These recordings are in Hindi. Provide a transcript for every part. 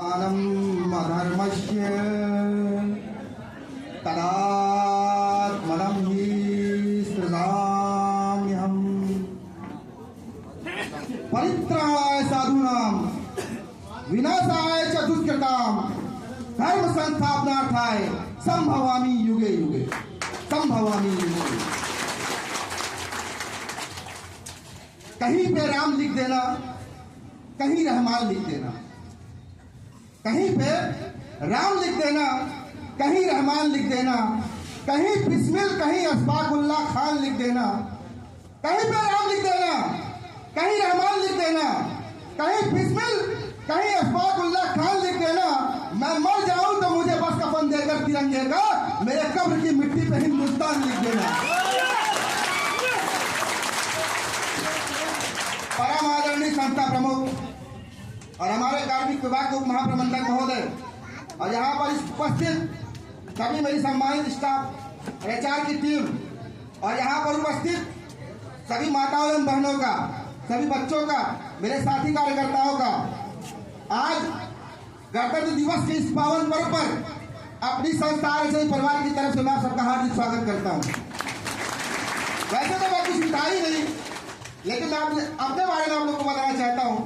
अधर्मस्य तदात्मनं हि सृजाम्यहम् परित्राणाय साधूनां विनाशाय च दुष्कृतां धर्म संस्थापनार्थाय संभवामि युगे युगे संभवामि युगे। कहीं पे राम लिख देना, कहीं रहमान लिख देना, कहीं पे राम लिख देना, कहीं रहमान लिख देना, कहीं बिस्मिल, कहीं अशफाकुल्लाह खान लिख देना, कहीं पे राम लिख देना, कहीं रहमान लिख देना, कहीं बिस्मिल, कहीं अशफाकुल्लाह खान लिख देना। मैं मर जाऊं तो मुझे बस कफन देकर तिरंगे का मेरे कब्र की मिट्टी पे हिंदुस्तान लिख देना। परम आदरणीय संस्था प्रमुख और हमारे कार्मिक विभाग के उप महाप्रबंधक महोदय और यहाँ पर उपस्थित सभी मेरी सम्मानित स्टाफ, एचआर की टीम और यहाँ पर उपस्थित सभी माताओं एवं बहनों का, सभी बच्चों का, मेरे साथी कार्यकर्ताओं का, आज गणतंत्र दिवस के इस पावन पर्व पर अपनी संस्था आरएसएस परिवार की तरफ से मैं सबका हार्दिक स्वागत करता हूँ। वैसे तो मैं कुछ मिठाई नहीं, लेकिन मैं अपने बारे में आप लोगों को बताना चाहता हूँ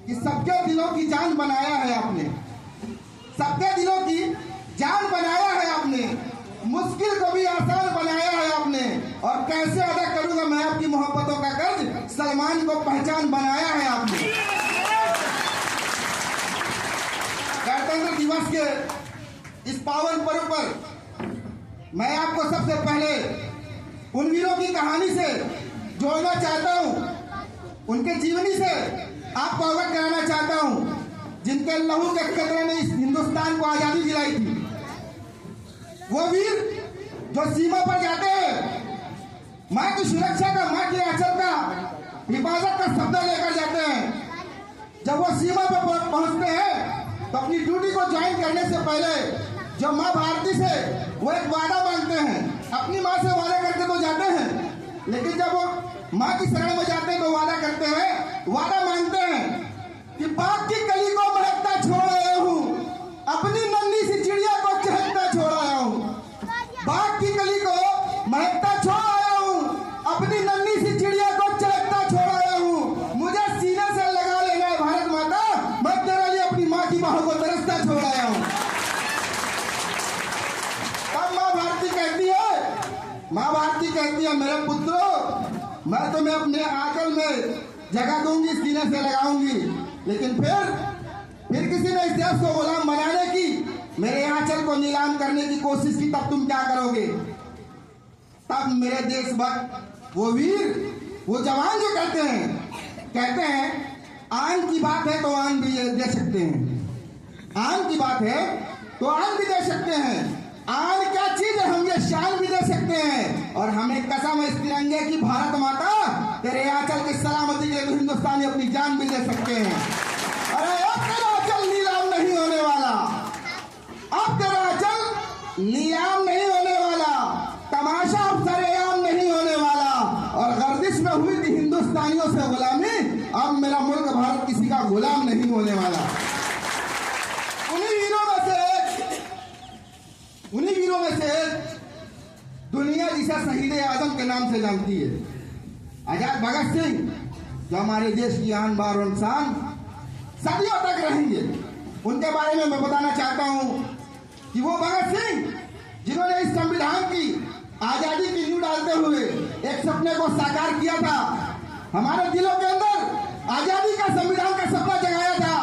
कि सबके दिलों की जान बनाया है आपने, सबके दिलों की जान बनाया है आपने, मुश्किल को भी आसान बनाया है आपने। और कैसे अदा करूंगा मैं आपकी मोहब्बतों का कर्ज, सलमान को पहचान बनाया है आपने। गणतंत्र दिवस के इस पावन पर्व पर मैं आपको सबसे पहले उन वीरों की कहानी से जोड़ना चाहता हूं, उनके जीवनी से आपको अवगत कराना चाहता हूं, जिनके लहू के कतरे ने इस हिंदुस्तान को आजादी दिलाई थी। वो वीर जो सीमा पर जाते हैं, मां की सुरक्षा का, मां के आंचल का, हिफाजत का शब्द लेकर जाते हैं। जब वो सीमा पर पहुंचते हैं तो अपनी ड्यूटी को ज्वाइन करने से पहले जो मां भारती से वो एक वादा मांगते हैं। अपनी मां से वादा करके तो जाते हैं, लेकिन जब वो मां की शरण में जाते हैं तो वादा करते हैं, वादा मांगते हैं कि बाग की कली को महकता छोड़ आया हूं, अपनी नन्ही सी चिड़िया को चहकता छोड़ आया हूं। बाग की कली को महकता छोड़ आया हूं, अपनी नन्ही सी चिड़िया को चहकता छोड़ आया हूं। मुझे सीने से लगा लेना है भारत माता, मैं तेरे लिए अपनी मां की बाहों को तरसता छोड़ आया हूं। तब मां भारती कहती है मेरे पुत्रों, मैं तुम्हें अपने आंचल में जगह दूंगी, सीने से लगाऊंगी, लेकिन फिर किसी ने इस देश को गुलाम बनाने की, मेरे आंचल को नीलाम करने की कोशिश की, तब तुम क्या करोगे? तब मेरे देशभक्त, वो वीर, वो जवान जो कहते हैं आन की बात है तो आन भी दे सकते हैं, आन की बात है तो आन भी दे सकते हैं। आन क्या चीज है, हम ये शान भी दे सकते हैं। और हमें कसम है इस तिरंगे की, भारत माता तेरे आंचल की सलामती के लिए हिंदुस्तानी अपनी जान भी दे सकते हैं। अरे अब तेरा आंचल नीलाम नहीं होने वाला, अब तेरा आंचल नीलाम नहीं होने वाला, तमाशा अब सरेआम नहीं होने वाला। और गर्दिश में हुई थी हिंदुस्तानियों से गुलामी, अब मेरा मुल्क भारत किसी का गुलाम नहीं होने वाला। उन्हीं वीरों में से दुनिया जिसे शहीद आजम के नाम से जानती है, आजाद भगत सिंह, जो हमारे देश की आन बान और शान सदियों तक रहेंगे। उनके बारे में मैं बताना चाहता हूं कि वो भगत सिंह जिन्होंने इस संविधान की आजादी की नींव डालते हुए एक सपने को साकार किया था, हमारे दिलों के अंदर आजादी का, संविधान का सपना जगाया था।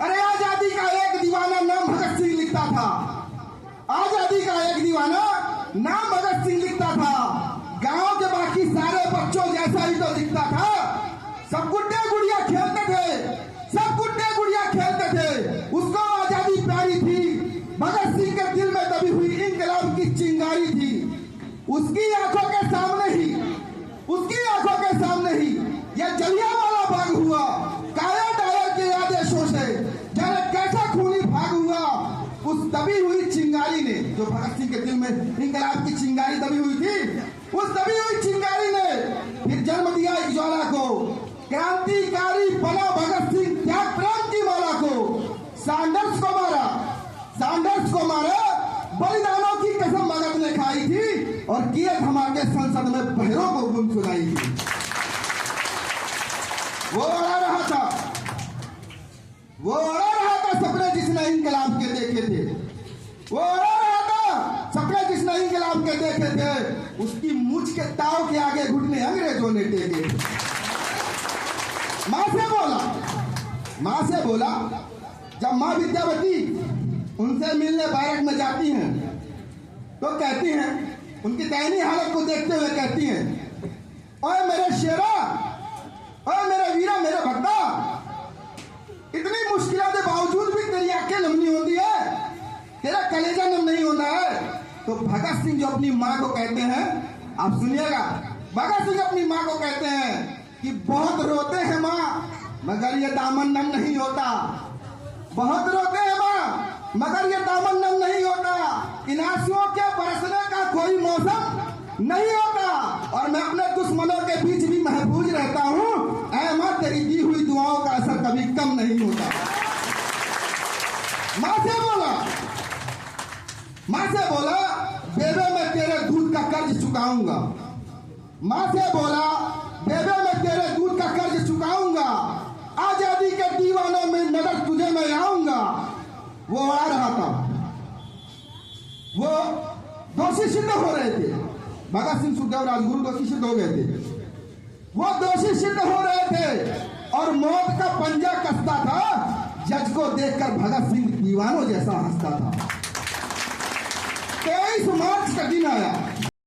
अरे आजादी का एक दीवाना नाम भगत सिंह लिखता था, आजादी का एक दीवाना नाम भगत सिंह लिखता था। गांव के बाकी सारे बच्चों जैसा ही तो दिखता था, सब गुड्डे गुड़िया खेलते थे, सब गुड्डे गुड़िया खेलते थे। उसको आजादी प्यारी थी, भगत सिंह के दिल में दबी हुई इंकलाब की चिंगारी थी। उसकी आंखों के सामने ही, उसकी आंखों के सामने ही यह जलियांवाला बाग हुआ। काया डायर के आदेशों से जाने कैसा खूनी भाग हुआ। उस दबी हुई चिंगारी ने, जो भगत सिंह के दिल में इंकलाब की चिंगारी दबी हुई थी, उस दबी हुई चिंगारी ने फिर जन्म दिया इस ज्वाला को। क्रांतिकारी बना भगत सिंह त्याग प्रेम की माला को। सांडर सैंडर्स को मारा, बलिदानों की कसम भगत ने खाई थी और किए धमाके संसद में बहरों को गुनगुनाई थी। वो अड़ा रहा था सपने जिसने इंकलाब के देखे थे। वो अड़ा रहा था सपने जिसने इंकलाब के देखे थे। उसकी मुझ के ताव के आगे घुटने अंग्रेजों ने टेके। माँ से बोला जब माँ विद्यावती उनसे मिलने बैरक में जाती हैं तो कहती हैं, उनकी दयनीय हालत को देखते हुए कहती हैं, ओए मेरे शेरा, ओए मेरे वीरा, मेरे भक्ता, इतनी मुश्किलों के बावजूद भी तेरी आंखें नम नहीं होती है, तेरा कलेजा नम नहीं होता है। तो भगत सिंह जो अपनी माँ को कहते हैं, आप सुनिएगा, भगत सिंह अपनी माँ को कहते हैं कि बहुत रोते हैं माँ मगर ये दामन नम नहीं होता। बहुत रोते हैं माँ मगर ये दामन नम नहीं होता। इन आंसुओं के बरसने का कोई मौसम नहीं होता और मैं अपने दुश्मनों के बीच भी महफूज रहता हूँ। ऐ माँ तेरी दी हुई दुआओं का असर कभी कम नहीं होता। माँ से बोला बेबे मैं तेरे दूध का कर्ज चुकाऊंगा। माँ से बोला बेबे मैं तेरे दूध का कर्ज चुकाऊंगा। आजादी के दीवानों में नजर तुझे मैं आऊंगा। वो आ रहा था, वो दोषी सिद्ध हो रहे थे। भगत सिंह, सुखदेव, राजगुरु दोषी सिद्ध हो गए थे। वो दोषी सिद्ध हो रहे थे और मौत का पंजा कसता था। जज को देखकर भगत सिंह दीवानों जैसा हंसता था। 23 मार्च का दिन आया।